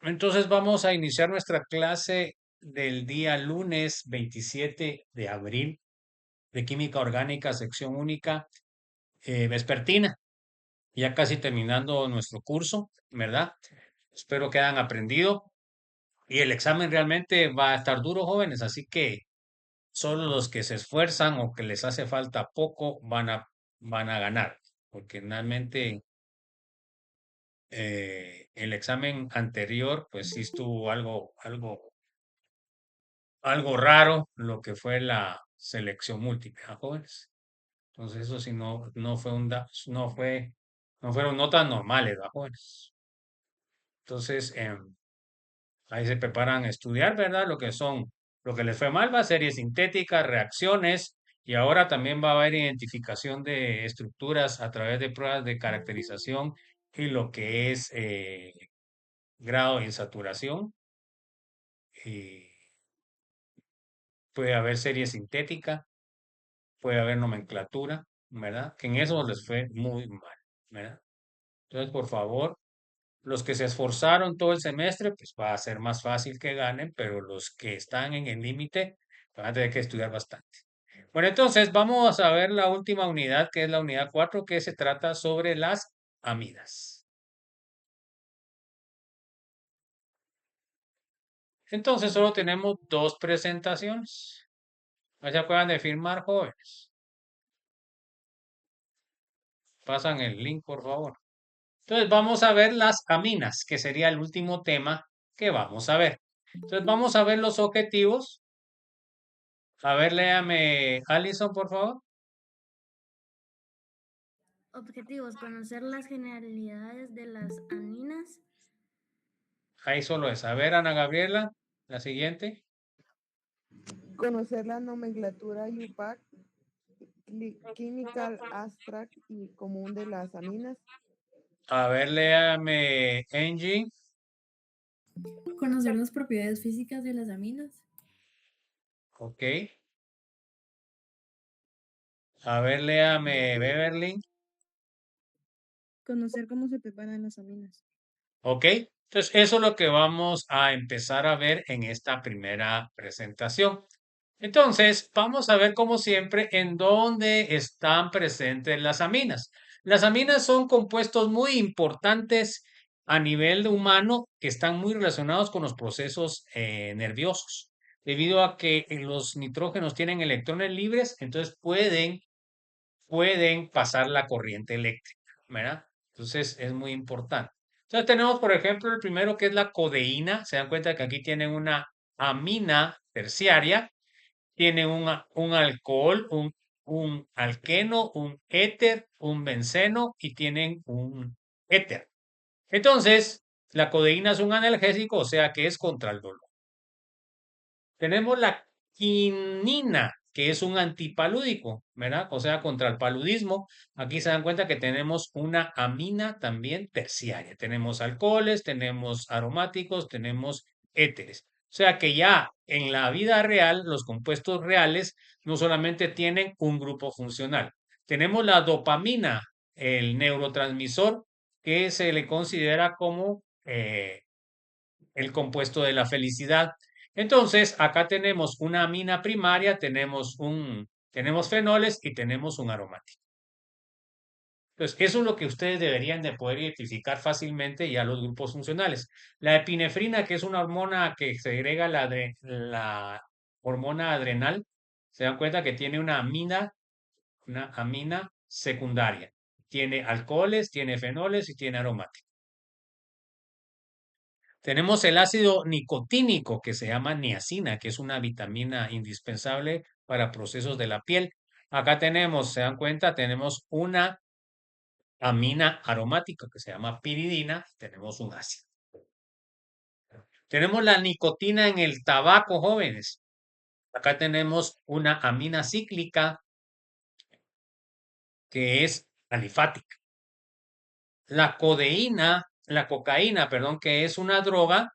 Entonces vamos a iniciar nuestra clase del día lunes 27 de abril de Química Orgánica, sección única, vespertina. Ya casi terminando nuestro curso, ¿verdad? Espero que hayan aprendido. Y el examen realmente va a estar duro, jóvenes, así que solo los que se esfuerzan o que les hace falta poco van a ganar, porque realmente el examen anterior, pues sí estuvo algo raro lo que fue la selección múltiple, ¿ah, jóvenes? Entonces eso sí no fue no fueron notas normales, ¿ah, jóvenes? Entonces, ahí se preparan a estudiar, ¿verdad? Lo que les fue mal va a series sintéticas, reacciones, y ahora también va a haber identificación de estructuras a través de pruebas de caracterización y lo que es grado de insaturación. Y puede haber serie sintética, puede haber nomenclatura, ¿verdad? Que en eso les fue muy mal, ¿verdad? Entonces, por favor, los que se esforzaron todo el semestre, pues va a ser más fácil que ganen, pero los que están en el límite van a tener que estudiar bastante. Bueno, entonces vamos a ver la última unidad, que es la unidad 4, que se trata sobre las amidas. Entonces solo tenemos dos presentaciones. No se acuerdan de firmar, jóvenes. Pasan el link, por favor. Entonces vamos a ver las aminas, que sería el último tema que vamos a ver. Entonces vamos a ver los objetivos. A ver, léame, Alison, por favor. Objetivos: conocer las generalidades de las aninas, Ahí solo es. A ver, Ana Gabriela, la siguiente. Conocer la nomenclatura UPAC, Chemical Abstract y común de las aminas. A ver, léame, Angie. Conocer las propiedades físicas de las aminas. Ok. A ver, léame, Beverly. Conocer cómo se preparan las aminas. Ok. Entonces, eso es lo que vamos a empezar a ver en esta primera presentación. Entonces, vamos a ver como siempre en dónde están presentes las aminas. Las aminas son compuestos muy importantes a nivel humano que están muy relacionados con los procesos nerviosos, debido a que los nitrógenos tienen electrones libres, entonces pueden pasar la corriente eléctrica, ¿verdad? Entonces es muy importante. Entonces tenemos, por ejemplo, el primero que es la codeína. Se dan cuenta que aquí tienen una amina terciaria, tiene un alcohol, un alqueno, un éter, un benceno y tienen un éter. Entonces, la codeína es un analgésico, o sea que es contra el dolor. Tenemos la quinina, que es un antipalúdico, ¿verdad? O sea, contra el paludismo. Aquí se dan cuenta que tenemos una amina también terciaria. Tenemos alcoholes, tenemos aromáticos, tenemos éteres. O sea que ya en la vida real, los compuestos reales no solamente tienen un grupo funcional. Tenemos la dopamina, el neurotransmisor, que se le considera como el compuesto de la felicidad. Entonces, acá tenemos una amina primaria, tenemos fenoles y tenemos un aromático. Entonces, eso es lo que ustedes deberían de poder identificar fácilmente ya los grupos funcionales. La epinefrina, que es una hormona que segrega la hormona adrenal, se dan cuenta que tiene una amina secundaria. Tiene alcoholes, tiene fenoles y tiene aromáticos. Tenemos el ácido nicotínico que se llama niacina, que es una vitamina indispensable para procesos de la piel. Acá tenemos, se dan cuenta, tenemos una amina aromática que se llama piridina, tenemos un ácido. Tenemos la nicotina en el tabaco, jóvenes. Acá tenemos una amina cíclica que es alifática. La cocaína, perdón, que es una droga,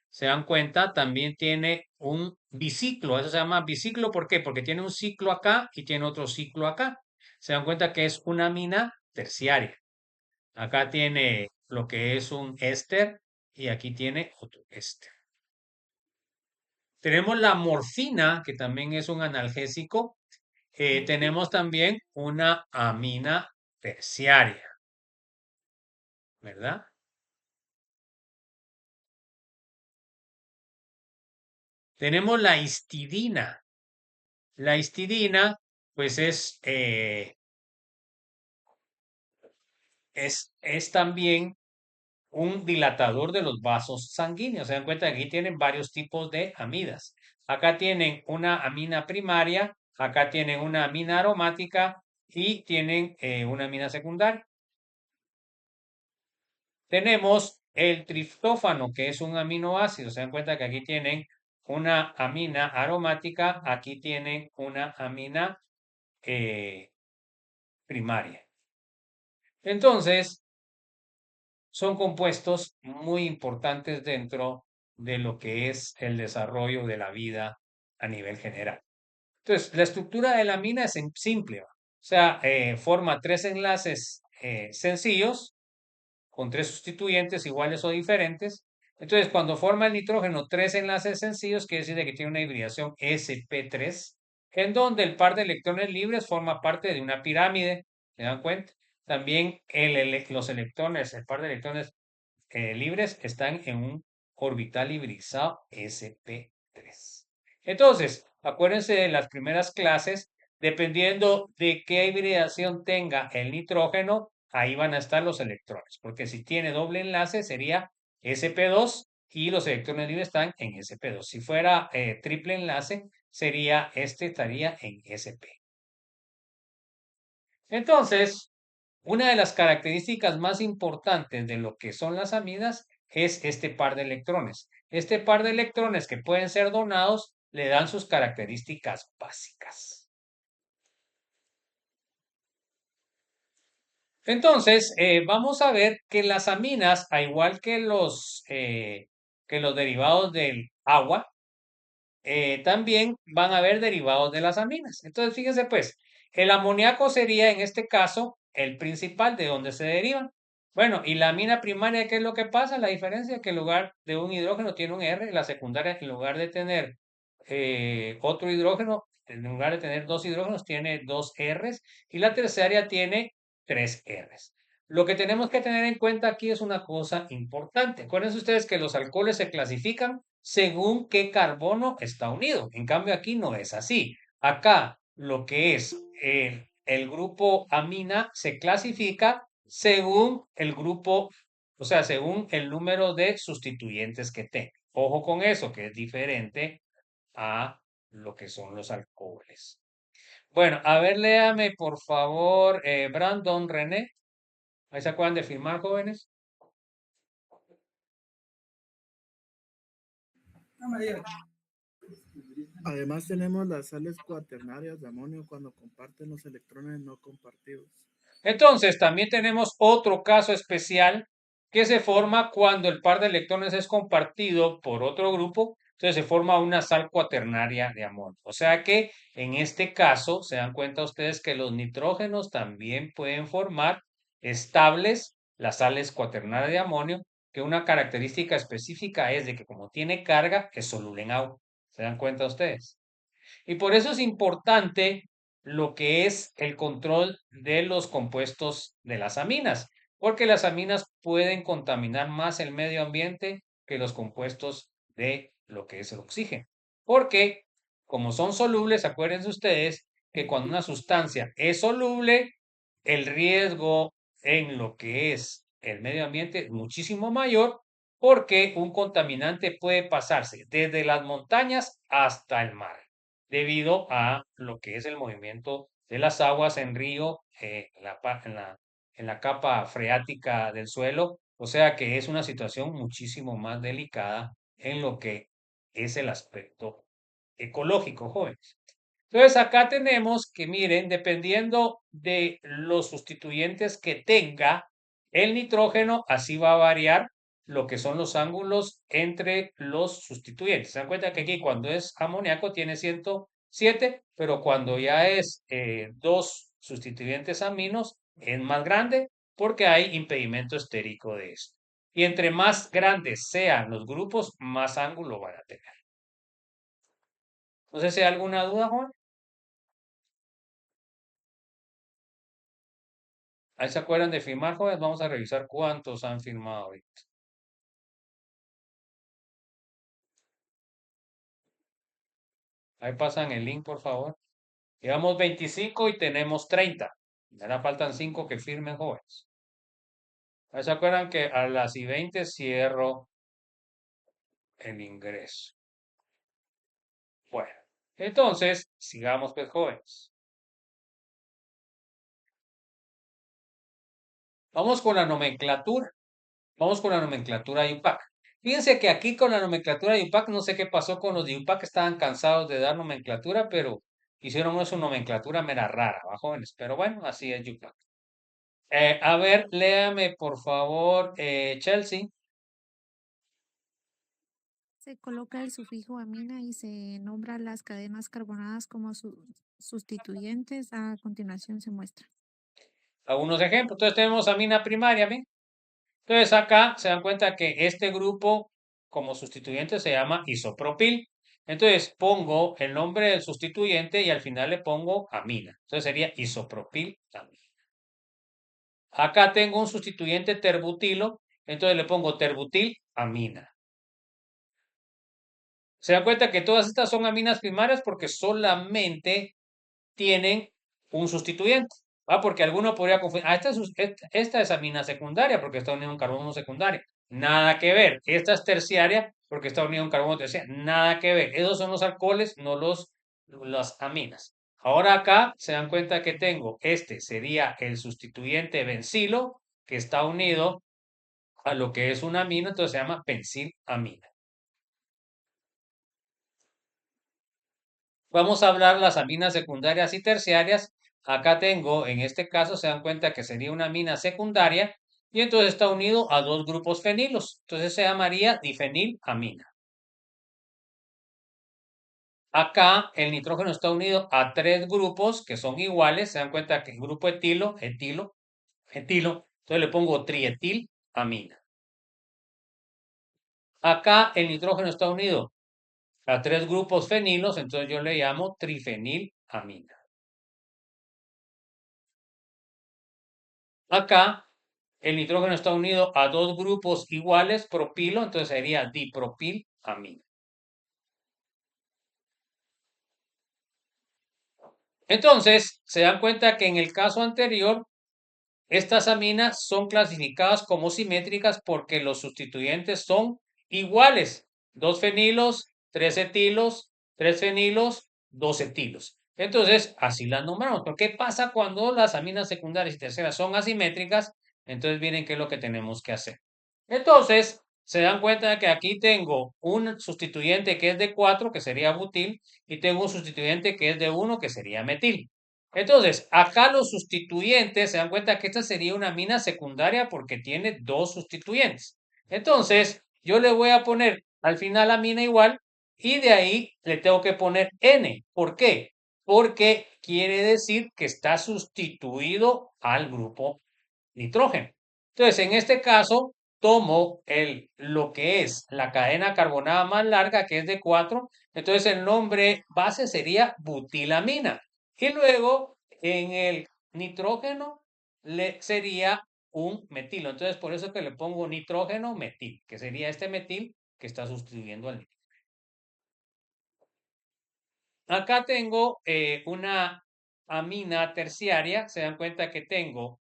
se dan cuenta, también tiene un biciclo. Eso se llama biciclo, ¿por qué? Porque tiene un ciclo acá y tiene otro ciclo acá. Se dan cuenta que es una amina terciaria. Acá tiene lo que es un éster y aquí tiene otro éster. Tenemos la morfina, que también es un analgésico. Tenemos también una amina terciaria, ¿verdad? Tenemos la histidina. La histidina, pues es también un dilatador de los vasos sanguíneos. Se dan cuenta que aquí tienen varios tipos de amidas. Acá tienen una amina primaria, acá tienen una amina aromática y tienen una amina secundaria. Tenemos el triptófano, que es un aminoácido. Se dan cuenta que aquí tienen una amina aromática, aquí tienen una amina primaria. Entonces, son compuestos muy importantes dentro de lo que es el desarrollo de la vida a nivel general. Entonces, la estructura de la amina es simple, ¿va? O sea, forma tres enlaces sencillos con tres sustituyentes iguales o diferentes. Entonces, cuando forma el nitrógeno tres enlaces sencillos, quiere decir que tiene una hibridación sp3, en donde el par de electrones libres forma parte de una pirámide. ¿Se dan cuenta? También los electrones, el par de electrones libres están en un orbital hibridizado sp3. Entonces, acuérdense de las primeras clases, dependiendo de qué hibridación tenga el nitrógeno, ahí van a estar los electrones, porque si tiene doble enlace sería sp2 y los electrones libres están en sp2. Si fuera triple enlace, estaría en sp. Entonces, una de las características más importantes de lo que son las amidas es este par de electrones. Este par de electrones que pueden ser donados le dan sus características básicas. Entonces, vamos a ver que las aminas, a igual que los derivados del agua, también van a haber derivados de las aminas. Entonces, fíjense pues, el amoníaco sería en este caso el principal de donde se derivan. Bueno, y la amina primaria, ¿qué es lo que pasa? La diferencia es que en lugar de un hidrógeno tiene un R, la secundaria en lugar de tener otro hidrógeno, en lugar de tener dos hidrógenos, tiene dos Rs y la terciaria tiene tres Rs. Lo que tenemos que tener en cuenta aquí es una cosa importante. Acuérdense ustedes que los alcoholes se clasifican según qué carbono está unido. En cambio, aquí no es así. Acá lo que es el grupo amina se clasifica según el grupo, o sea, según el número de sustituyentes que tenga. Ojo con eso, que es diferente a lo que son los alcoholes. Bueno, a ver, léame por favor, Brandon, René. ¿Ahí se acuerdan de firmar, jóvenes? Además tenemos las sales cuaternarias de amonio cuando comparten los electrones no compartidos. Entonces, también tenemos otro caso especial que se forma cuando el par de electrones es compartido por otro grupo. Entonces se forma una sal cuaternaria de amonio. O sea que en este caso, se dan cuenta ustedes que los nitrógenos también pueden formar estables las sales cuaternarias de amonio, que una característica específica es de que como tiene carga, es soluble en agua. ¿Se dan cuenta ustedes? Y por eso es importante lo que es el control de los compuestos de las aminas, porque las aminas pueden contaminar más el medio ambiente que los compuestos de lo que es el oxígeno. Porque, como son solubles, acuérdense ustedes que cuando una sustancia es soluble, el riesgo en lo que es el medio ambiente es muchísimo mayor porque un contaminante puede pasarse desde las montañas hasta el mar debido a lo que es el movimiento de las aguas en río, en la capa freática del suelo. O sea que es una situación muchísimo más delicada en lo que es el aspecto ecológico, jóvenes. Entonces acá tenemos que, miren, dependiendo de los sustituyentes que tenga el nitrógeno, así va a variar lo que son los ángulos entre los sustituyentes. Se dan cuenta que aquí cuando es amoníaco tiene 107, pero cuando ya es dos sustituyentes aminos es más grande porque hay impedimento estérico de esto. Y entre más grandes sean los grupos, más ángulo van a tener. No sé si hay alguna duda, Juan. Ahí se acuerdan de firmar, jóvenes. Vamos a revisar cuántos han firmado ahorita. Ahí pasan el link, por favor. Llevamos 25 y tenemos 30. Ahora faltan 5 que firmen, jóvenes. Ahí se acuerdan que a las y 20 cierro el ingreso. Bueno, entonces, sigamos, pues, jóvenes. Vamos con la nomenclatura. Vamos con la nomenclatura de UPAC. Fíjense que aquí con la nomenclatura de UPAC, no sé qué pasó con los de UPAC, estaban cansados de dar nomenclatura, pero hicieron una su nomenclatura mera rara, ¿va, jóvenes? Pero bueno, así es UPAC. A ver, léame por favor, Chelsea. Se coloca el sufijo amina y se nombra las cadenas carbonadas como sustituyentes. A continuación se muestra. Algunos ejemplos. Entonces tenemos amina primaria, ¿ven? Entonces acá se dan cuenta que este grupo como sustituyente se llama isopropil. Entonces pongo el nombre del sustituyente y al final le pongo amina. Entonces sería isopropil amina. Acá tengo un sustituyente terbutilo, entonces le pongo terbutil amina. Se dan cuenta que todas estas son aminas primarias porque solamente tienen un sustituyente. Porque alguno podría confundir, esta es amina secundaria porque está unida a un carbono secundario. Nada que ver. Esta es terciaria porque está unida a un carbono terciario. Nada que ver. Esos son los alcoholes, no las aminas. Ahora acá se dan cuenta que tengo, este sería el sustituyente bencilo que está unido a lo que es una amina, entonces se llama benzilamina. Vamos a hablar las aminas secundarias y terciarias. Acá tengo, en este caso, se dan cuenta que sería una amina secundaria y entonces está unido a dos grupos fenilos. Entonces se llamaría difenilamina. Acá el nitrógeno está unido a tres grupos que son iguales. Se dan cuenta que el grupo etilo, etilo. Entonces le pongo trietilamina. Acá el nitrógeno está unido a tres grupos fenilos, entonces yo le llamo trifenilamina. Acá el nitrógeno está unido a dos grupos iguales, propilo, entonces sería dipropilamina. Entonces, se dan cuenta que en el caso anterior, estas aminas son clasificadas como simétricas porque los sustituyentes son iguales. 2 fenilos, 3 etilos, 3 fenilos, 2 etilos. Entonces, así las nombramos. ¿Pero qué pasa cuando las aminas secundarias y terceras son asimétricas? Entonces, miren qué es lo que tenemos que hacer. Entonces, se dan cuenta de que aquí tengo un sustituyente que es de 4, que sería butil, y tengo un sustituyente que es de 1, que sería metil. Entonces, acá los sustituyentes, se dan cuenta que esta sería una amina secundaria porque tiene dos sustituyentes. Entonces, yo le voy a poner al final amina igual y de ahí le tengo que poner N. ¿Por qué? Porque quiere decir que está sustituido al grupo nitrógeno. Entonces, en este caso, tomo lo que es la cadena carbonada más larga, que es de 4. Entonces, el nombre base sería butilamina. Y luego, en el nitrógeno, sería un metilo. Entonces, por eso que le pongo nitrógeno metil, que sería este metil que está sustituyendo al nitrógeno. Acá tengo una amina terciaria. Se dan cuenta que tengo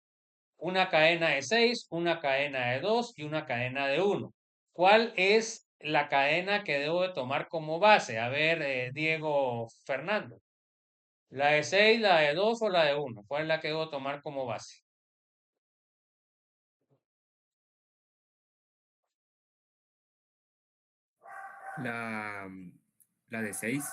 una cadena de 6, una cadena de 2 y una cadena de 1. ¿Cuál es la cadena que debo de tomar como base? A ver, Diego Fernando. ¿La de 6, la de 2 o la de 1? ¿Cuál es la que debo tomar como base? La, la de 6.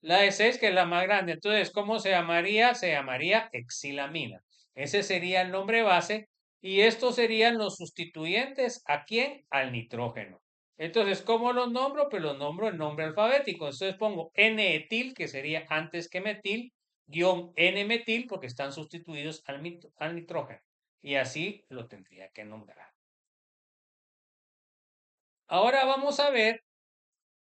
La de 6, que es la más grande. Entonces, ¿cómo se llamaría? Se llamaría exilamina. Ese sería el nombre base. Y estos serían los sustituyentes. ¿A quién? Al nitrógeno. Entonces, ¿cómo los nombro? Pues los nombro en nombre alfabético. Entonces pongo N-etil, que sería antes que metil, guión N-metil, porque están sustituidos al nitrógeno. y así lo tendría que nombrar. Ahora vamos a ver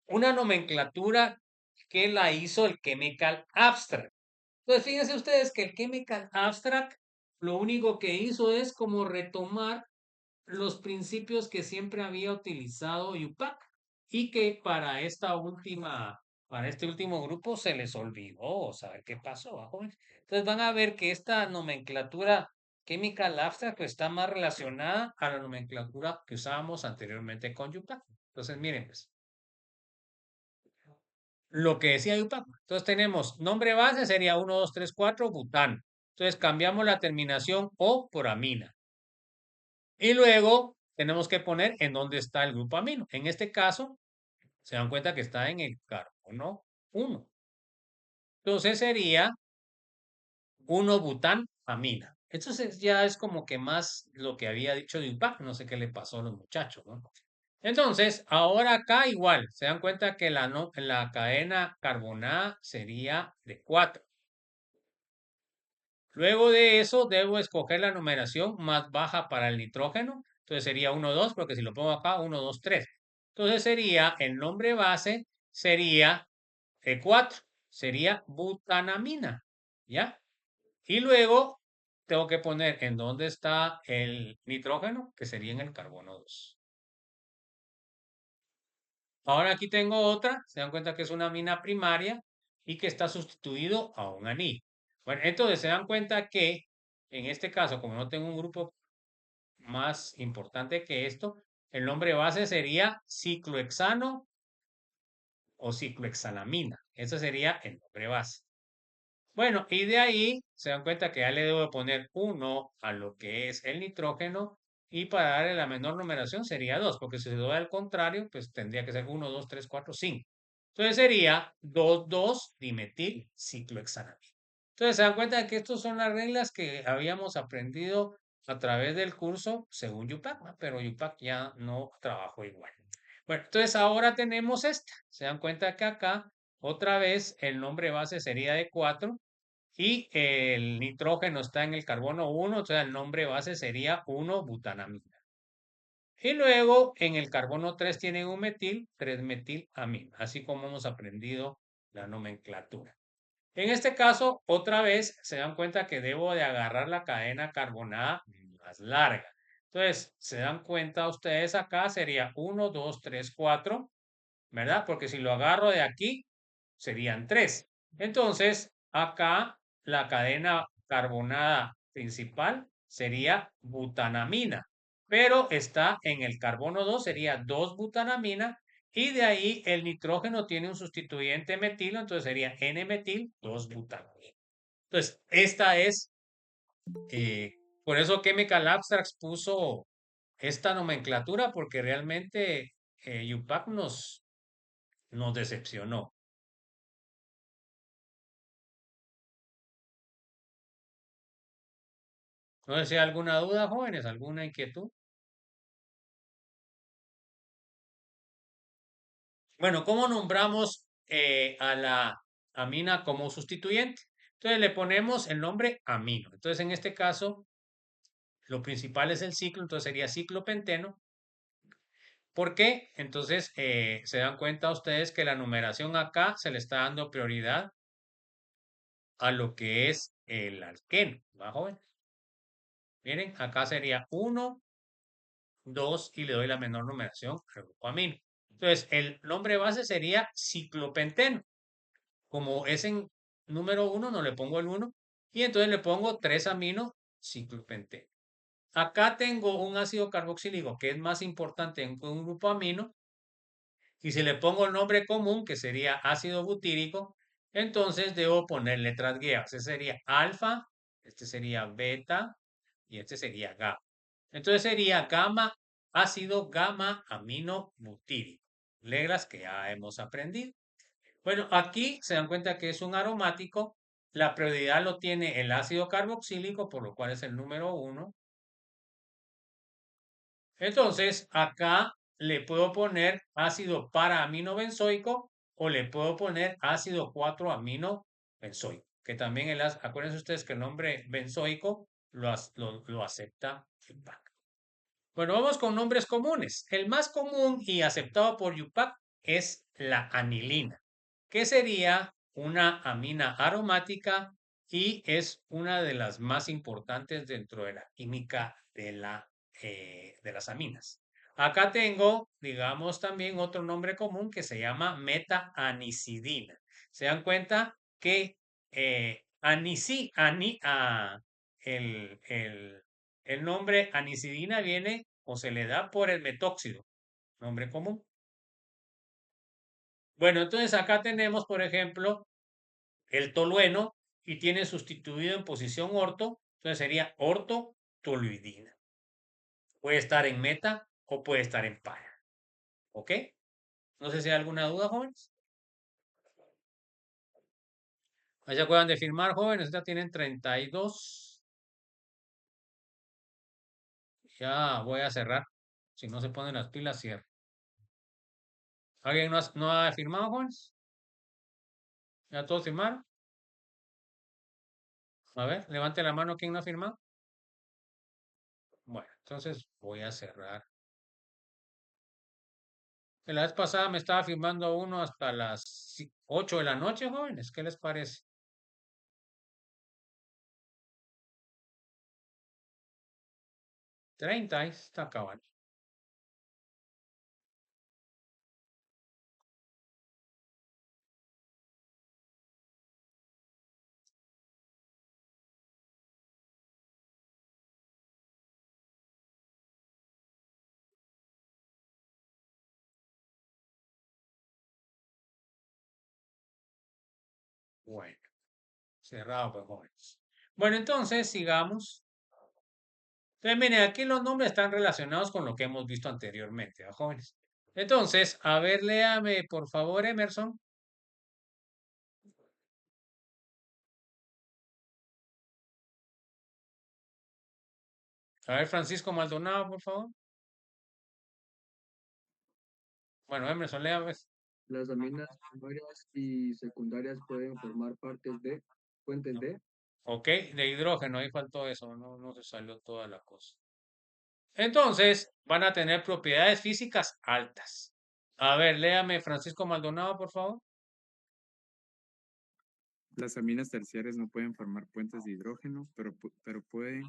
una nomenclatura que la hizo el Chemical Abstract. Entonces, fíjense ustedes que el Chemical Abstract lo único que hizo es como retomar los principios que siempre había utilizado UPAC y que para este último grupo se les olvidó saber qué pasó, jóvenes. Entonces van a ver que esta nomenclatura Chemical Abstract está más relacionada a la nomenclatura que usábamos anteriormente con UPAC. Entonces, miren, pues, lo que decía UPAC. Entonces tenemos nombre base sería 1, 2, 3, 4, butano. Entonces cambiamos la terminación O por amina. Y luego tenemos que poner en dónde está el grupo amino. En este caso, se dan cuenta que está en el carbono 1. Entonces sería 1-butan-amina. Entonces ya es como que más lo que había dicho de UPAC. No sé qué le pasó a los muchachos, ¿no? Entonces, ahora acá igual, se dan cuenta que la cadena carbonada sería de 4. Luego de eso, debo escoger la numeración más baja para el nitrógeno. Entonces sería 1, 2, porque si lo pongo acá, 1, 2, 3. Entonces sería, el nombre base sería 4, sería butanamina, ¿ya? Y luego tengo que poner en dónde está el nitrógeno, que sería en el carbono 2. Ahora aquí tengo otra, se dan cuenta que es una amina primaria y que está sustituido a un anillo. Bueno, entonces se dan cuenta que en este caso, como no tengo un grupo más importante que esto, el nombre base sería ciclohexano o ciclohexanamina. Ese sería el nombre base. Bueno, y de ahí se dan cuenta que ya le debo poner 1 a lo que es el nitrógeno y para darle la menor numeración sería 2, porque si se doy al contrario, pues tendría que ser 1, 2, 3, 4, 5. Entonces sería 2,2-dimetil ciclohexanamina. Entonces se dan cuenta de que estas son las reglas que habíamos aprendido a través del curso según UPAC, ¿no? Pero UPAC ya no trabajó igual. Bueno, entonces ahora tenemos esta. Se dan cuenta que acá otra vez el nombre base sería de 4 y el nitrógeno está en el carbono 1, o sea, el nombre base sería 1-butanamina. Y luego en el carbono 3 tiene un metil, 3-metilamina, así como hemos aprendido la nomenclatura. En este caso, otra vez se dan cuenta que debo de agarrar la cadena carbonada más larga. Entonces, se dan cuenta ustedes acá sería 1, 2, 3, 4, ¿verdad? Porque si lo agarro de aquí, serían 3. Entonces, acá la cadena carbonada principal sería butanamina, pero está en el carbono 2, sería 2-butanamina, y de ahí el nitrógeno tiene un sustituyente metilo, entonces sería N-metil 2-butanamina. Entonces, esta es, por eso Chemical Abstracts puso esta nomenclatura, porque realmente UPAC nos decepcionó. No sé si hay alguna duda, jóvenes, alguna inquietud. Bueno, ¿cómo nombramos a la amina como sustituyente? Entonces le ponemos el nombre amino. Entonces en este caso, lo principal es el ciclo, entonces sería ciclopenteno. ¿Por qué? Entonces se dan cuenta ustedes que la numeración acá se le está dando prioridad a lo que es el alqueno, ¿va, jóvenes? Miren, acá sería 1, 2 y le doy la menor numeración al grupo amino. Entonces, el nombre base sería ciclopenteno. Como es en número 1, no le pongo el 1. Y entonces le pongo 3-amino ciclopenteno. Acá tengo un ácido carboxílico que es más importante en un grupo amino. Y si le pongo el nombre común, que sería ácido butírico, entonces debo poner letras griegas. Ese sería alfa, este sería beta y este sería gamma. Entonces sería ácido gamma amino butírico. Reglas que ya hemos aprendido. Bueno, aquí se dan cuenta que es un aromático. La prioridad lo tiene el ácido carboxílico, por lo cual es el número 1. Entonces, acá le puedo poner ácido para-amino benzoico o le puedo poner ácido 4-amino benzoico. Que también acuérdense ustedes que el nombre benzoico lo acepta UPAC. Bueno, vamos con nombres comunes. El más común y aceptado por UPAC es la anilina, que sería una amina aromática y es una de las más importantes dentro de la química de las aminas. Acá tengo, digamos, también otro nombre común que se llama meta-anisidina. ¿Se dan cuenta que el nombre anisidina viene o se le da por el metóxido, nombre común? Bueno, entonces acá tenemos, por ejemplo, el tolueno y tiene sustituido en posición orto, entonces sería ortotoluidina. Puede estar en meta o puede estar en para. ¿Ok? No sé si hay alguna duda, jóvenes. Ahí se acuerdan de firmar, jóvenes. Ya tienen 32. Ya voy a cerrar. Si no se ponen las pilas, cierro. ¿Alguien no ha firmado, jóvenes? ¿Ya todos firmaron? A ver, levante la mano quien no ha firmado. Bueno, entonces voy a cerrar. La vez pasada me estaba firmando uno hasta las 8 de la noche, jóvenes. ¿Qué les parece? 30, ahí está acabando. Bueno, cerrado, pues, jóvenes. Bueno, entonces sigamos. Entonces, miren, aquí los nombres están relacionados con lo que hemos visto anteriormente, ¿va, jóvenes? Entonces, a ver, léame, por favor, Emerson. A ver, Francisco Maldonado, por favor. Bueno, Emerson, léame. Pues. Las aminas primarias y secundarias pueden formar fuentes de. Ok, de hidrógeno, ahí faltó eso, no se salió toda la cosa. Entonces, van a tener propiedades físicas altas. A ver, léame Francisco Maldonado, por favor. Las aminas terciarias no pueden formar puentes de hidrógeno, pero pueden,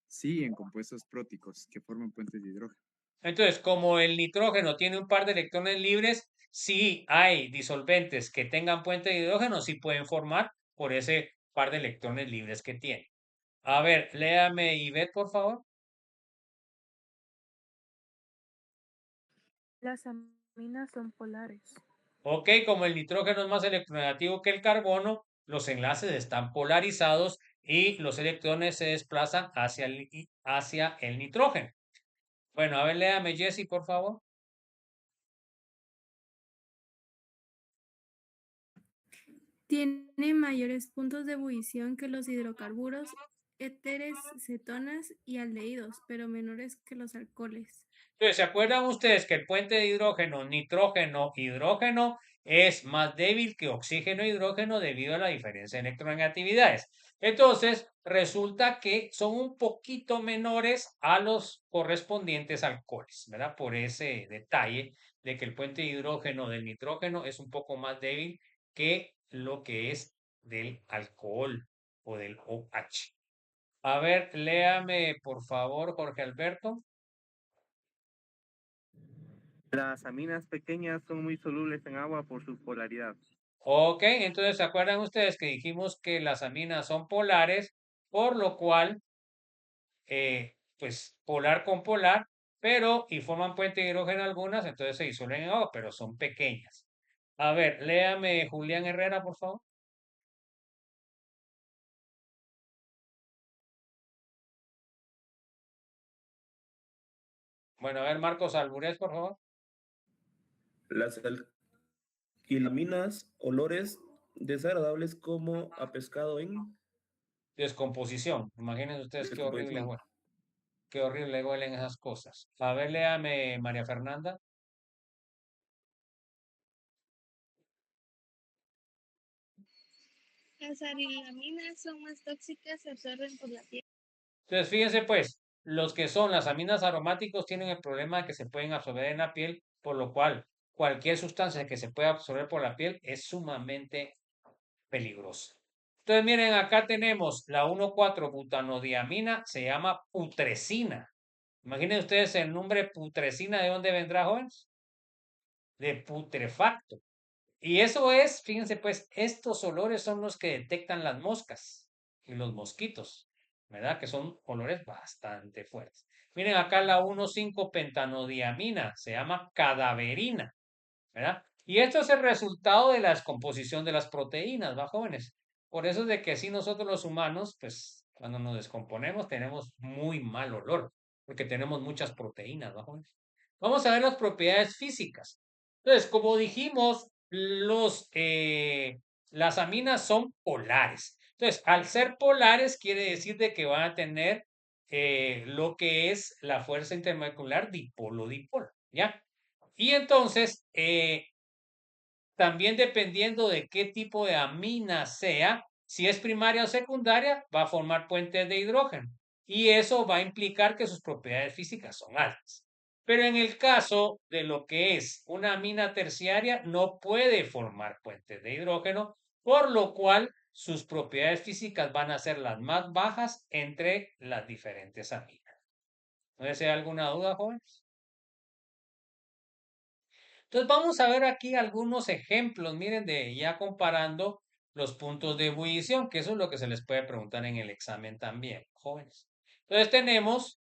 sí, en compuestos próticos que forman puentes de hidrógeno. Entonces, como el nitrógeno tiene un par de electrones libres, si hay disolventes que tengan puente de hidrógeno, sí pueden formar por ese par de electrones libres que tiene. A ver, léame Ivette, por favor. Las aminas son polares. Ok, como el nitrógeno es más electronegativo que el carbono, los enlaces están polarizados y los electrones se desplazan hacia el nitrógeno. Bueno, a ver, léame Jesse, por favor. Tiene mayores puntos de ebullición que los hidrocarburos, éteres, cetonas y aldehídos, pero menores que los alcoholes. Entonces, ¿se acuerdan ustedes que el puente de hidrógeno, nitrógeno, hidrógeno es más débil que oxígeno e hidrógeno debido a la diferencia de electronegatividades? Entonces, resulta que son un poquito menores a los correspondientes alcoholes, ¿verdad? Por ese detalle de que el puente de hidrógeno del nitrógeno es un poco más débil que lo que es del alcohol o del OH. A ver, léame, por favor, Jorge Alberto. Las aminas pequeñas son muy solubles en agua por su polaridad. Ok, entonces ¿se acuerdan ustedes que dijimos que las aminas son polares, por lo cual, pues polar con polar, pero y forman puente de hidrógeno algunas, entonces se disuelven en agua, pero son pequeñas. A ver, léame Julián Herrera, por favor. Bueno, a ver, Marcos Alburés, por favor. Las alquilaminas, olores desagradables como a pescado en Descomposición. Imagínense ustedes descomposición. qué horrible huelen esas cosas. A ver, léame María Fernanda. Las arilaminas son más tóxicas, se absorben por la piel. Entonces, fíjense pues, los que son las aminas aromáticos tienen el problema de que se pueden absorber en la piel, por lo cual cualquier sustancia que se pueda absorber por la piel es sumamente peligrosa. Entonces, miren, acá tenemos la 1,4-butanodiamina, se llama putrescina. Imaginen ustedes el nombre putrescina, ¿de dónde vendrá, jóvenes? De putrefacto. Y eso es, fíjense pues, estos olores son los que detectan las moscas y los mosquitos, ¿verdad? Que son olores bastante fuertes. Miren acá la 1,5-pentanodiamina, se llama cadaverina, ¿verdad? Y esto es el resultado de la descomposición de las proteínas, ¿va, jóvenes? Por eso es de que si nosotros los humanos, pues cuando nos descomponemos tenemos muy mal olor, porque tenemos muchas proteínas, ¿va, jóvenes? Vamos a ver las propiedades físicas. Entonces, como dijimos, las aminas son polares. Entonces, al ser polares, quiere decir de que van a tener lo que es la fuerza intermolecular dipolo-dipolo, ¿ya? Y entonces, también dependiendo de qué tipo de amina sea, si es primaria o secundaria, va a formar puentes de hidrógeno. Y eso va a implicar que sus propiedades físicas son altas. Pero en el caso de lo que es una amina terciaria, no puede formar puentes de hidrógeno, por lo cual sus propiedades físicas van a ser las más bajas entre las diferentes aminas. ¿No desea alguna duda, jóvenes? Entonces vamos a ver aquí algunos ejemplos, miren, de ya comparando los puntos de ebullición, que eso es lo que se les puede preguntar en el examen también, jóvenes. Entonces tenemos,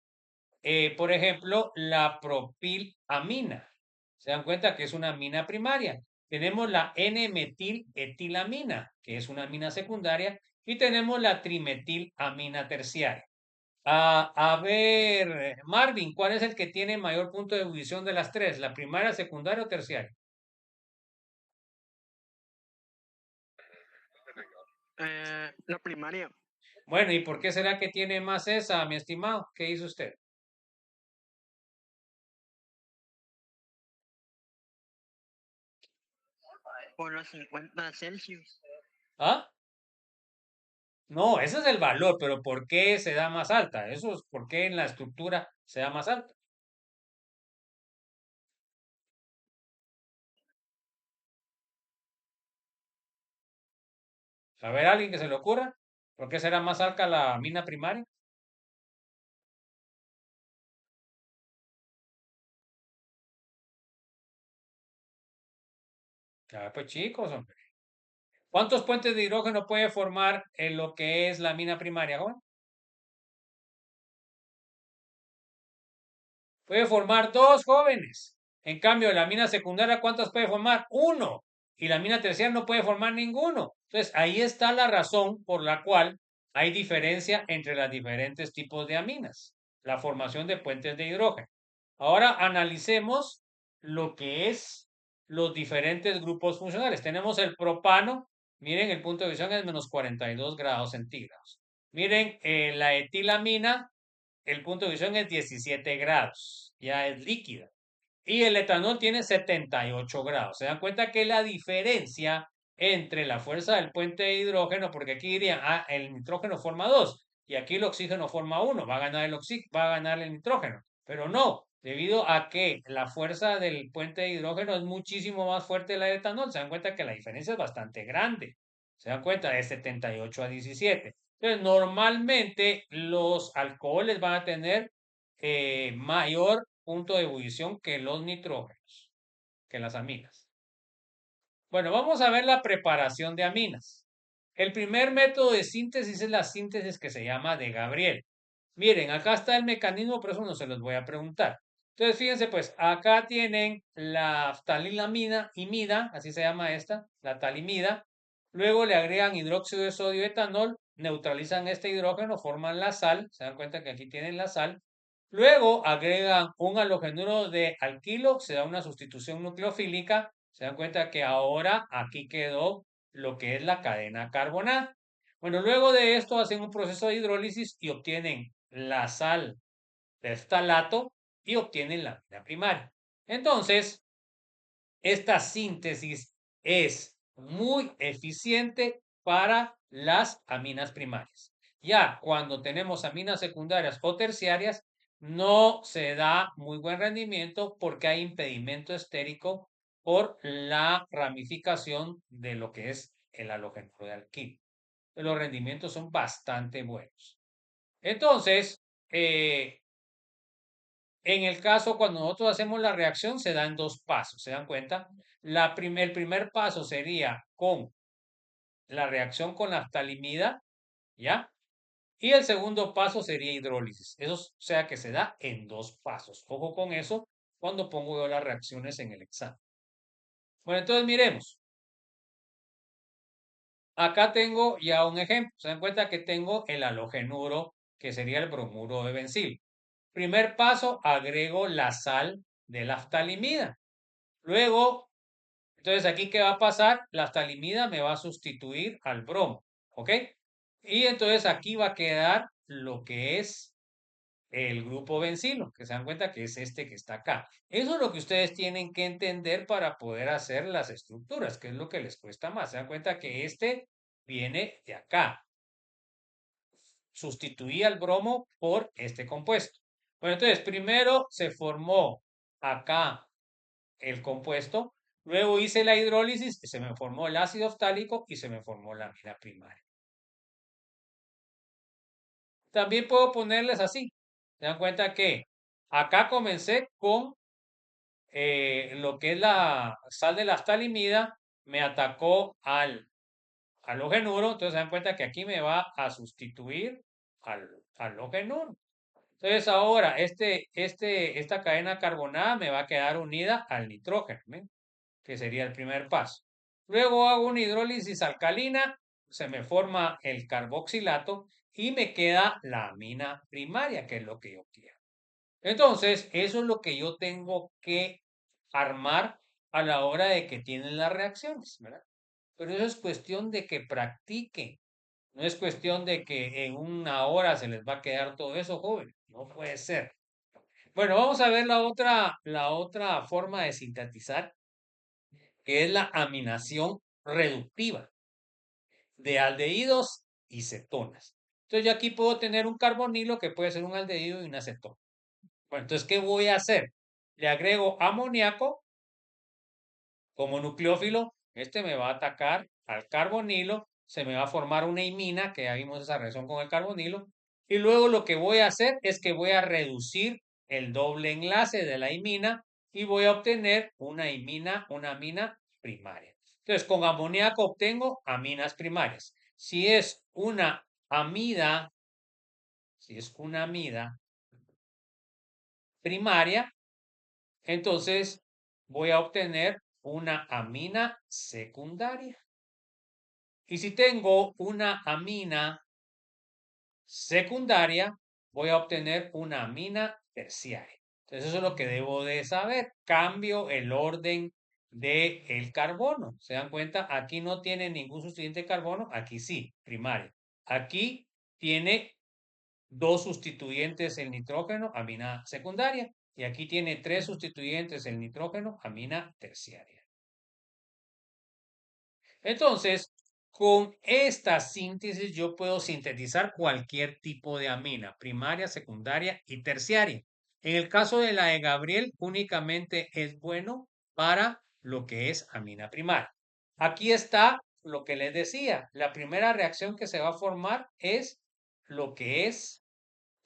por ejemplo, la propilamina. Se dan cuenta que es una amina primaria. Tenemos la N-metiletilamina, que es una amina secundaria, y tenemos la trimetilamina terciaria. A ver, Marvin, ¿cuál es el que tiene mayor punto de ebullición de las tres? ¿La primaria, secundaria o terciaria? La primaria. Bueno, ¿y por qué será que tiene más esa, mi estimado? ¿Qué hizo usted? Por los 50 Celsius. ¿Ah? No, ese es el valor, pero ¿por qué se da más alta? Eso es por qué en la estructura se da más alta. A ver, alguien que se le ocurra. ¿Por qué será más alta la mina primaria? Ah, pues chicos, hombre. ¿Cuántos puentes de hidrógeno puede formar en lo que es la mina primaria, joven? Puede formar dos, jóvenes. En cambio, la mina secundaria, ¿cuántas puede formar? Uno. Y la mina terciaria no puede formar ninguno. Entonces, ahí está la razón por la cual hay diferencia entre los diferentes tipos de aminas. La formación de puentes de hidrógeno. Ahora analicemos lo que es los diferentes grupos funcionales. Tenemos el propano. Miren, el punto de visión es menos 42 grados centígrados. Miren, la etilamina, el punto de visión es 17 grados, ya es líquida. Y el etanol tiene 78 grados. Se dan cuenta que la diferencia entre la fuerza del puente de hidrógeno, porque aquí dirían, el nitrógeno forma 2 y aquí el oxígeno forma 1, va a ganar el oxígeno, va a ganar el nitrógeno. Pero no, debido a que la fuerza del puente de hidrógeno es muchísimo más fuerte que la del etanol, se dan cuenta que la diferencia es bastante grande. Se dan cuenta de 78 a 17. Entonces, normalmente los alcoholes van a tener mayor punto de ebullición que los nitrógenos, que las aminas. Bueno, vamos a ver la preparación de aminas. El primer método de síntesis es la síntesis que se llama de Gabriel. Miren, acá está el mecanismo, pero eso no se los voy a preguntar. Entonces, fíjense, pues, acá tienen la talilamina, imida, así se llama esta, la talimida. Luego le agregan hidróxido de sodio y etanol, neutralizan este hidrógeno, forman la sal. Se dan cuenta que aquí tienen la sal. Luego agregan un halogenuro de alquilo, se da una sustitución nucleofílica. Se dan cuenta que ahora aquí quedó lo que es la cadena carbonada. Bueno, luego de esto hacen un proceso de hidrólisis y obtienen la sal del ftalato y obtienen la amina primaria. Entonces, esta síntesis es muy eficiente para las aminas primarias. Ya cuando tenemos aminas secundarias o terciarias, no se da muy buen rendimiento porque hay impedimento estérico por la ramificación de lo que es el halogénuro de alquilo. Los rendimientos son bastante buenos. Entonces, en el caso cuando nosotros hacemos la reacción, se da en dos pasos, ¿se dan cuenta? El primer paso sería con la reacción con naftalimida, ¿ya? Y el segundo paso sería hidrólisis. Eso o sea que se da en dos pasos. Ojo con eso cuando pongo yo las reacciones en el examen. Bueno, entonces miremos. Acá tengo ya un ejemplo. Se dan cuenta que tengo el halogenuro, que sería el bromuro de bencil. Primer paso, agrego la sal de la naftalimida. Luego, entonces aquí, ¿qué va a pasar? La naftalimida me va a sustituir al bromo, ¿ok? Y entonces aquí va a quedar lo que es el grupo bencilo, que se dan cuenta que es este que está acá. Eso es lo que ustedes tienen que entender para poder hacer las estructuras, que es lo que les cuesta más. Se dan cuenta que este viene de acá. Sustituí al bromo por este compuesto. Bueno, entonces primero se formó acá el compuesto, luego hice la hidrólisis, se me formó el ácido ftálico y se me formó la amina primaria. También puedo ponerles así. Se dan cuenta que acá comencé con lo que es la sal de la naftalimida, me atacó al halogenuro, entonces se dan cuenta que aquí me va a sustituir al halogenuro. Entonces ahora esta cadena carbonada me va a quedar unida al nitrógeno, ¿ven? Que sería el primer paso. Luego hago una hidrólisis alcalina, se me forma el carboxilato y me queda la amina primaria, que es lo que yo quiero. Entonces, eso es lo que yo tengo que armar a la hora de que tienen las reacciones, ¿verdad? Pero eso es cuestión de que practiquen. No es cuestión de que en una hora se les va a quedar todo eso, joven. No puede ser. Bueno, vamos a ver la otra forma de sintetizar, que es la aminación reductiva de aldehídos y cetonas. Entonces yo aquí puedo tener un carbonilo que puede ser un aldehído y una cetona. Bueno, entonces, ¿qué voy a hacer? Le agrego amoníaco como nucleófilo. Este me va a atacar al carbonilo. Se me va a formar una imina, que ya vimos esa reacción con el carbonilo. Y luego lo que voy a hacer es que voy a reducir el doble enlace de la imina y voy a obtener una amina primaria. Entonces, con amoníaco obtengo aminas primarias. Si es una amida primaria, entonces voy a obtener una amina secundaria. Y si tengo una amina secundaria, voy a obtener una amina terciaria. Entonces eso es lo que debo de saber. Cambio el orden del carbono. ¿Se dan cuenta? Aquí no tiene ningún sustituyente de carbono. Aquí sí, primario. Aquí tiene dos sustituyentes el nitrógeno, amina secundaria. Y aquí tiene tres sustituyentes el nitrógeno, amina terciaria. Entonces, con esta síntesis yo puedo sintetizar cualquier tipo de amina, primaria, secundaria y terciaria. En el caso de la de Gabriel, únicamente es bueno para lo que es amina primaria. Aquí está lo que les decía. La primera reacción que se va a formar es lo que es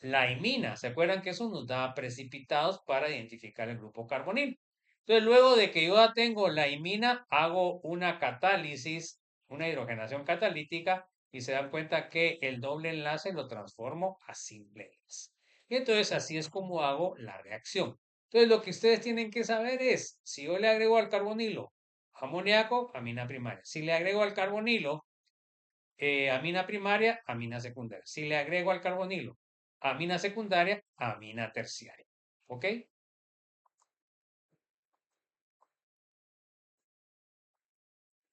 la imina. ¿Se acuerdan que eso nos da precipitados para identificar el grupo carbonil? Entonces, luego de que yo ya tengo la imina, hago una catálisis, una hidrogenación catalítica, y se dan cuenta que el doble enlace lo transformo a simple enlace. Y entonces así es como hago la reacción. Entonces, lo que ustedes tienen que saber es, si yo le agrego al carbonilo amoníaco, amina primaria. Si le agrego al carbonilo amina primaria, amina secundaria. Si le agrego al carbonilo amina secundaria, amina terciaria. ¿Ok?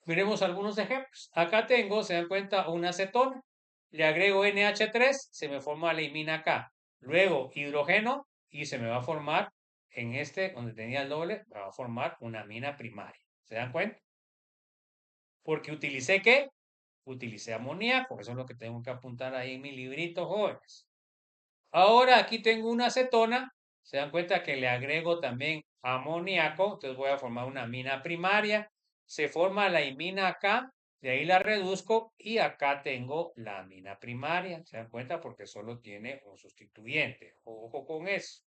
Miremos algunos ejemplos. Acá tengo, se dan cuenta, una acetona. Le agrego NH3, se me forma la imina acá. Luego hidrógeno y se me va a formar en este, donde tenía el doble, me va a formar una amina primaria. ¿Se dan cuenta? Porque utilicé ¿qué? utilicé amoníaco. Eso es lo que tengo que apuntar ahí en mi librito, jóvenes. Ahora aquí tengo una acetona. Se dan cuenta que le agrego también amoníaco. Entonces voy a formar una amina primaria. Se forma la imina acá. De ahí la reduzco y acá tengo la amina primaria. ¿Se dan cuenta? Porque solo tiene un sustituyente. Ojo con eso.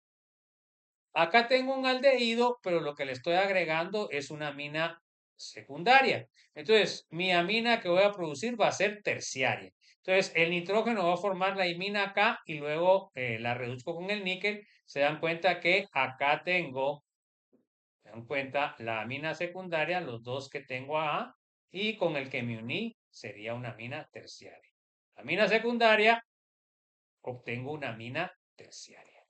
Acá tengo un aldehído, pero lo que le estoy agregando es una amina secundaria. Entonces, mi amina que voy a producir va a ser terciaria. Entonces, el nitrógeno va a formar la imina acá y luego la reduzco con el níquel. Se dan cuenta que acá tengo, se dan cuenta, la amina secundaria, los dos que tengo acá, y con el que me uní sería una amina terciaria. Amina secundaria, obtengo una amina terciaria.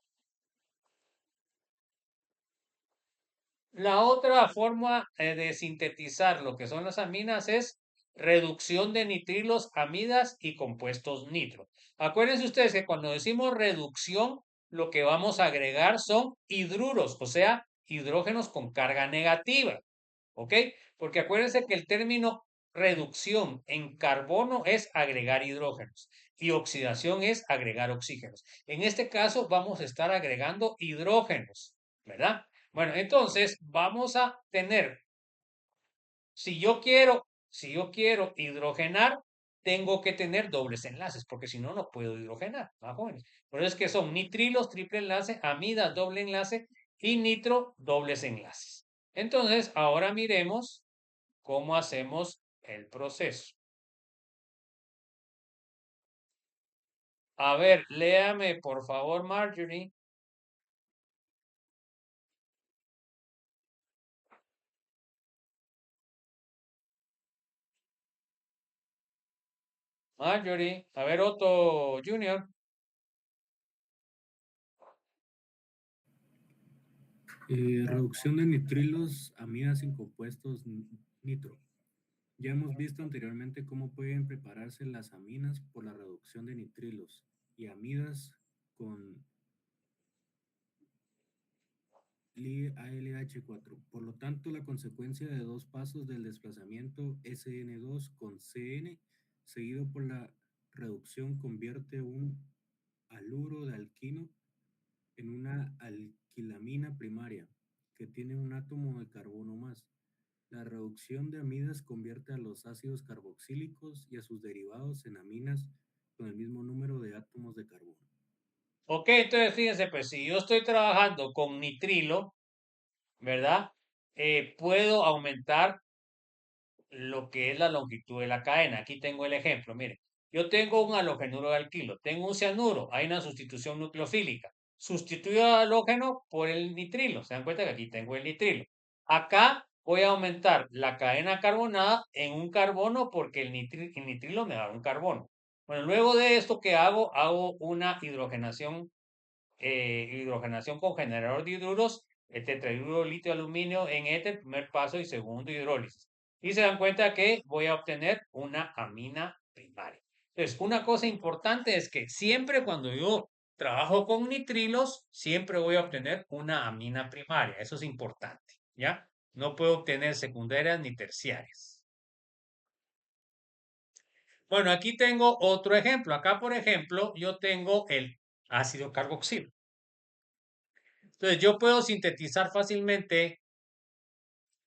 La otra forma de sintetizar lo que son las aminas es reducción de nitrilos, amidas y compuestos nitro. Acuérdense ustedes que cuando decimos reducción, lo que vamos a agregar son hidruros, o sea, hidrógenos con carga negativa. ¿Ok? Porque acuérdense que el término reducción en carbono es agregar hidrógenos y oxidación es agregar oxígenos. En este caso vamos a estar agregando hidrógenos, ¿verdad? Bueno, entonces vamos a tener, si yo quiero hidrogenar, tengo que tener dobles enlaces, porque si no, no puedo hidrogenar, ¿no, jóvenes? Por eso es que son nitrilos, triple enlace, amidas, doble enlace y nitro, dobles enlaces. Entonces, ahora miremos cómo hacemos el proceso. A ver, léame, por favor, Marjorie. Marjorie, a ver, Otto Junior. Reducción de nitrilos, amidas sin compuestos nitro. Ya hemos visto anteriormente cómo pueden prepararse las aminas por la reducción de nitrilos y amidas con ALH4. Por lo tanto, la consecuencia de dos pasos del desplazamiento SN2 con CN seguido por la reducción convierte un haluro de alquino en una alquilamina primaria que tiene un átomo de carbono más. La reducción de amidas convierte a los ácidos carboxílicos y a sus derivados en aminas con el mismo número de átomos de carbono. Ok, entonces fíjense, pues si yo estoy trabajando con nitrilo, ¿verdad? Puedo aumentar lo que es la longitud de la cadena. Aquí tengo el ejemplo, miren. Yo tengo un halogenuro de alquilo, tengo un cianuro, hay una sustitución nucleofílica. Sustituyo al halógeno por el nitrilo. Se dan cuenta que aquí tengo el nitrilo. Acá voy a aumentar la cadena carbonada en un carbono porque el nitrilo me da un carbono. Bueno, luego de esto que hago una hidrogenación con generador de hidruros, el tetrahidruro litio aluminio en éter, primer paso y segundo hidrólisis. Y se dan cuenta que voy a obtener una amina primaria. Entonces, una cosa importante es que siempre cuando yo trabajo con nitrilos, siempre voy a obtener una amina primaria. Eso es importante, ¿ya? No puedo obtener secundarias ni terciarias. Bueno, aquí tengo otro ejemplo. Acá, por ejemplo, yo tengo el ácido carboxilo. Entonces, yo puedo sintetizar fácilmente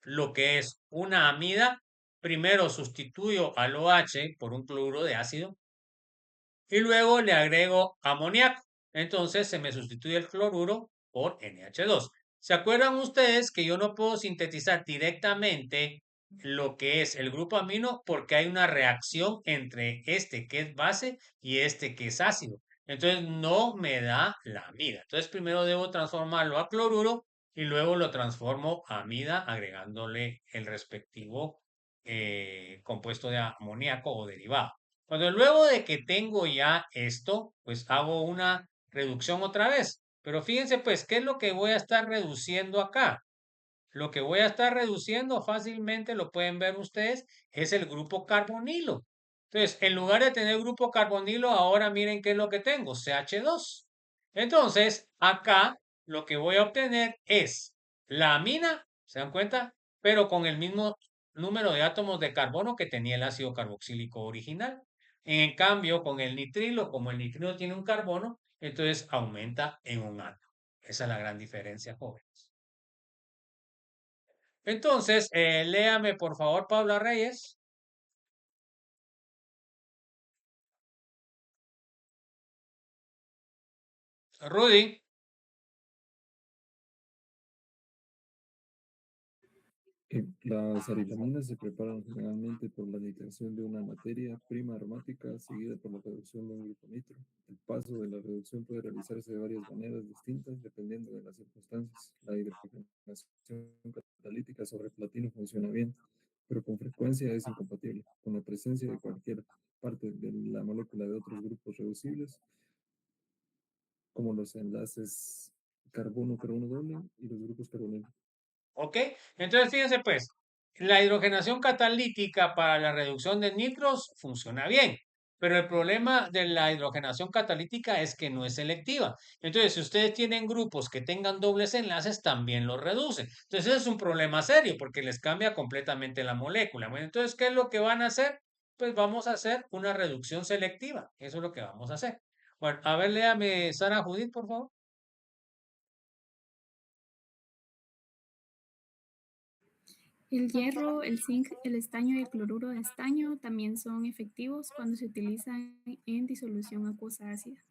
lo que es una amida. Primero sustituyo al OH por un cloruro de ácido y luego le agrego amoníaco. Entonces se me sustituye el cloruro por NH2. ¿Se acuerdan ustedes que yo no puedo sintetizar directamente lo que es el grupo amino porque hay una reacción entre este que es base y este que es ácido? Entonces no me da la amida. Entonces primero debo transformarlo a cloruro y luego lo transformo a amida agregándole el respectivo compuesto de amoníaco o derivado. Cuando luego de que tengo ya esto, pues hago una reducción otra vez. Pero fíjense pues, ¿qué es lo que voy a estar reduciendo acá? Lo que voy a estar reduciendo fácilmente, lo pueden ver ustedes, es el grupo carbonilo. Entonces, en lugar de tener grupo carbonilo, ahora miren qué es lo que tengo, CH2. Entonces, acá lo que voy a obtener es la amina, ¿se dan cuenta? Pero con el mismo número de átomos de carbono que tenía el ácido carboxílico original. En cambio, con el nitrilo, como el nitrilo tiene un carbono, entonces aumenta en un átomo. Esa es la gran diferencia, jóvenes. Entonces, léame por favor, Paula Reyes. Rudy. Las arilaminas se preparan generalmente por la nitración de una materia prima aromática seguida por la reducción de un grupo nitro. El paso de la reducción puede realizarse de varias maneras distintas dependiendo de las circunstancias. La hidrogenación catalítica sobre platino funciona bien, pero con frecuencia es incompatible con la presencia de cualquier parte de la molécula de otros grupos reducibles, como los enlaces carbono-carbono doble y los grupos carbonilo. ¿Ok? Entonces, fíjense pues, la hidrogenación catalítica para la reducción de nitros funciona bien, pero el problema de la hidrogenación catalítica es que no es selectiva. Entonces, si ustedes tienen grupos que tengan dobles enlaces, también los reducen. Entonces, es un problema serio porque les cambia completamente la molécula. Bueno, entonces, ¿qué es lo que van a hacer? Pues vamos a hacer una reducción selectiva. Eso es lo que vamos a hacer. Bueno, a ver, léame Sara Judith, por favor. El hierro, el zinc, el estaño y el cloruro de estaño también son efectivos cuando se utilizan en disolución acuosa ácida.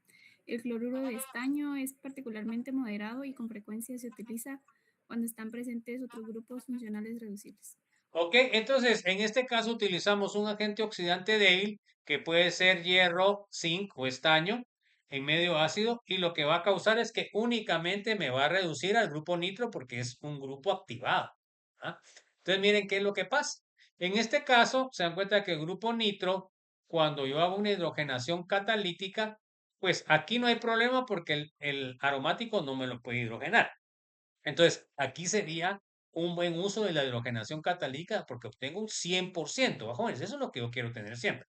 El cloruro de estaño es particularmente moderado y con frecuencia se utiliza cuando están presentes otros grupos funcionales reducibles. Ok, entonces en este caso utilizamos un agente oxidante débil que puede ser hierro, zinc o estaño en medio ácido y lo que va a causar es que únicamente me va a reducir al grupo nitro porque es un grupo activado. ¿Ah? Entonces miren qué es lo que pasa. En este caso se dan cuenta que el grupo nitro, cuando yo hago una hidrogenación catalítica, pues aquí no hay problema porque el aromático no me lo puede hidrogenar. Entonces, aquí sería un buen uso de la hidrogenación catalítica porque obtengo un 100%, jóvenes. Eso es lo que yo quiero tener siempre.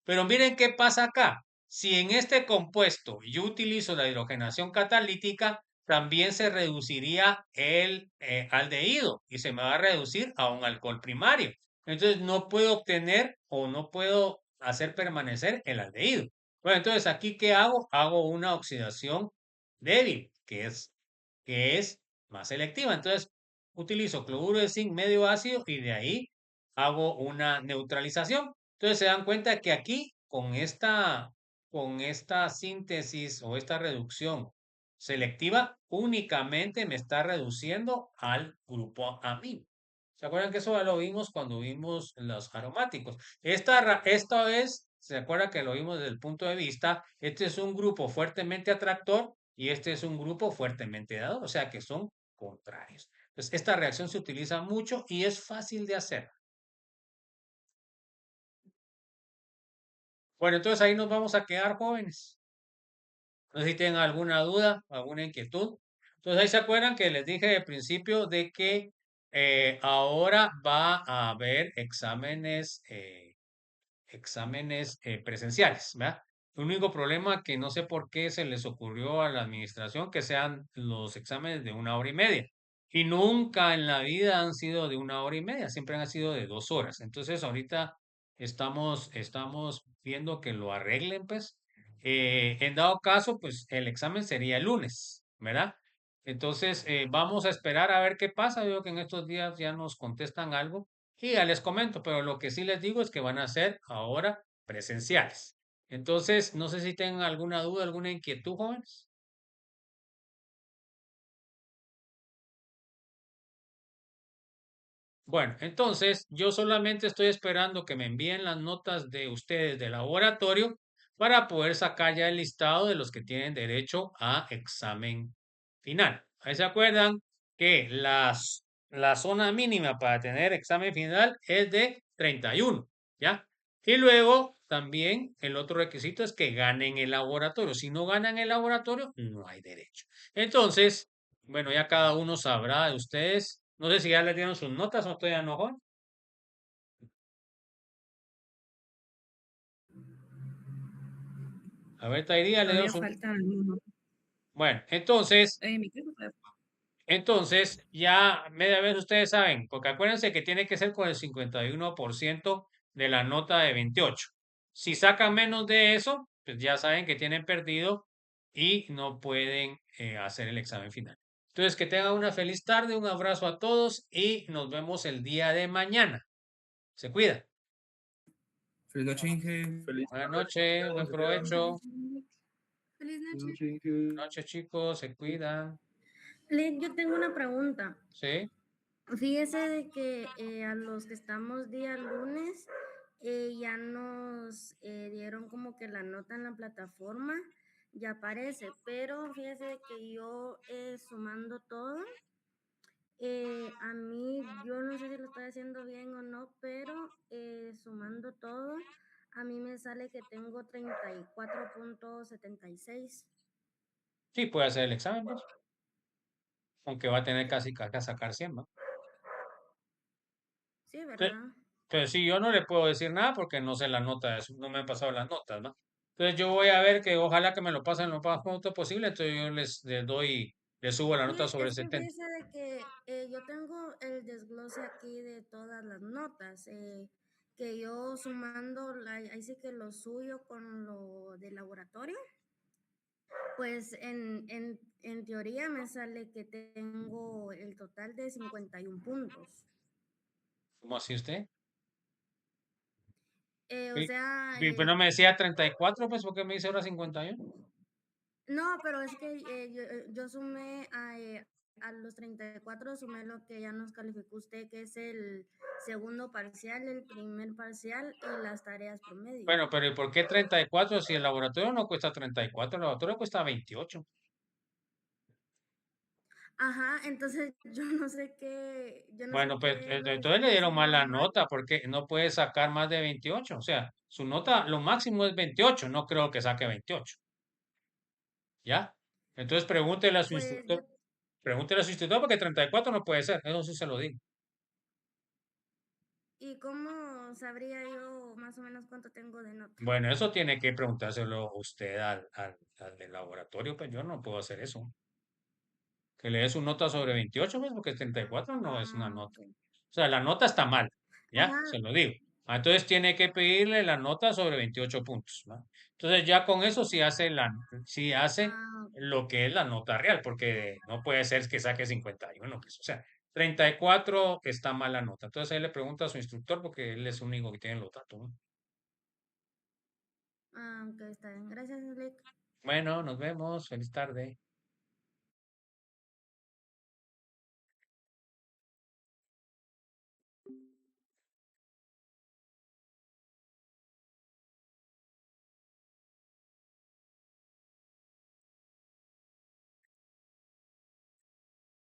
Pero miren qué pasa acá. Si en este compuesto yo utilizo la hidrogenación catalítica, también se reduciría el aldehído y se me va a reducir a un alcohol primario. Entonces no puedo obtener o no puedo hacer permanecer el aldehído. Bueno, entonces aquí ¿qué hago? Hago una oxidación débil, que es más selectiva. Entonces utilizo cloruro de zinc medio ácido y de ahí hago una neutralización. Entonces se dan cuenta que aquí con esta síntesis o esta reducción selectiva únicamente me está reduciendo al grupo amino. ¿Se acuerdan que eso ya lo vimos cuando vimos los aromáticos? Esta vez, ¿se acuerdan que lo vimos desde el punto de vista? Este es un grupo fuertemente atractor y este es un grupo fuertemente dador, o sea que son contrarios. Entonces, esta reacción se utiliza mucho y es fácil de hacer. Bueno, entonces ahí nos vamos a quedar, jóvenes. No sé si tienen alguna duda, alguna inquietud. Entonces ahí se acuerdan que les dije al principio de que ahora va a haber exámenes presenciales, ¿verdad? El único problema que no sé por qué se les ocurrió a la administración que sean los exámenes de 1 hora y media. Y nunca en la vida han sido de 1 hora y media, siempre han sido de 2 horas. Entonces ahorita estamos viendo que lo arreglen, pues. En dado caso, pues el examen sería el lunes, ¿verdad? Entonces vamos a esperar a ver qué pasa. Veo que en estos días ya nos contestan algo. Y ya les comento, pero lo que sí les digo es que van a ser ahora presenciales. Entonces, no sé si tengan alguna duda, alguna inquietud, jóvenes. Bueno, entonces yo solamente estoy esperando que me envíen las notas de ustedes de laboratorio para poder sacar ya el listado de los que tienen derecho a examen final. Ahí se acuerdan que la zona mínima para tener examen final es de 31, ¿ya? Y luego también el otro requisito es que ganen el laboratorio. Si no ganan el laboratorio, no hay derecho. Entonces, bueno, ya cada uno sabrá de ustedes. No sé si ya les dieron sus notas o todavía no, Juan. A ver, Tairía le dio Todavía su. falta alguno. Bueno, entonces, Mi caso, Entonces, ya media vez ustedes saben, porque acuérdense que tiene que ser con el 51% de la nota de 28. Si sacan menos de eso, pues ya saben que tienen perdido y no pueden hacer el examen final. Entonces, que tengan una feliz tarde, un abrazo a todos y nos vemos el día de mañana. Se cuidan. Feliz noche, Inge. Buenas noches, buen provecho. Feliz Buenas noche. noches, Inge. Buenas noches, chicos, se cuidan. Lid, yo tengo una pregunta. Sí. Fíjese de que a los que estamos día lunes ya nos dieron como que la nota en la plataforma, ya aparece, pero fíjese de que yo sumando todo, a mí, yo no sé si lo estoy haciendo bien o no, pero sumando todo, a mí me sale que tengo 34.76. Sí, puede hacer el examen, pues. Aunque va a tener casi que sacar 100, ¿no? Sí, Pe- ¿verdad? Pero sí, yo no le puedo decir nada porque no sé las notas, no me han pasado las notas, ¿no? Entonces yo voy a ver que ojalá que me lo pasen lo más pronto posible, entonces yo les doy, les subo la Sí, nota sobre es que 70. fíjese de que yo tengo el desglose aquí de todas las notas, que yo sumando, ahí sí que lo suyo con lo de laboratorio, pues en teoría me sale que tengo el total de 51 puntos. ¿Cómo así usted? O sea, Pero no me decía 34, pues, ¿por qué me dice ahora 51? no, pero es que yo sumé a los 34, sumé lo que ya nos calificó usted, que es el segundo parcial, el primer parcial y las tareas promedio. Bueno, pero ¿y por qué 34 si el laboratorio no cuesta 34? El laboratorio cuesta 28. Ajá, entonces yo no sé qué, Bueno, pues es lo que entonces le estoy dieron haciendo mala mal. nota porque no puede sacar más de 28. O sea, su nota, lo máximo es 28. No creo que saque 28. ¿Ya? Entonces pregúntele a su Pues instructor. Pregúntele a su instructor porque 34 no puede ser. Eso sí se lo digo. ¿y cómo sabría yo más o menos cuánto tengo de nota? Bueno, eso tiene que preguntárselo usted al del laboratorio. Pues yo no puedo hacer eso. Que le dé su nota sobre 28, pues, porque 34 no es una Ah, nota. ok. O sea, la nota está mal, ¿ya? Ajá. Se lo digo. Entonces tiene que pedirle la nota sobre 28 puntos, ¿no? Entonces ya con eso sí hace Ah, lo que es la nota real, porque no puede ser que saque 51, pues, o sea, 34 está mal la nota. Entonces ahí le pregunta a su instructor porque él es el único que tiene los datos, ¿no? ok, está bien. Gracias, Lick. Bueno, nos vemos. Feliz tarde.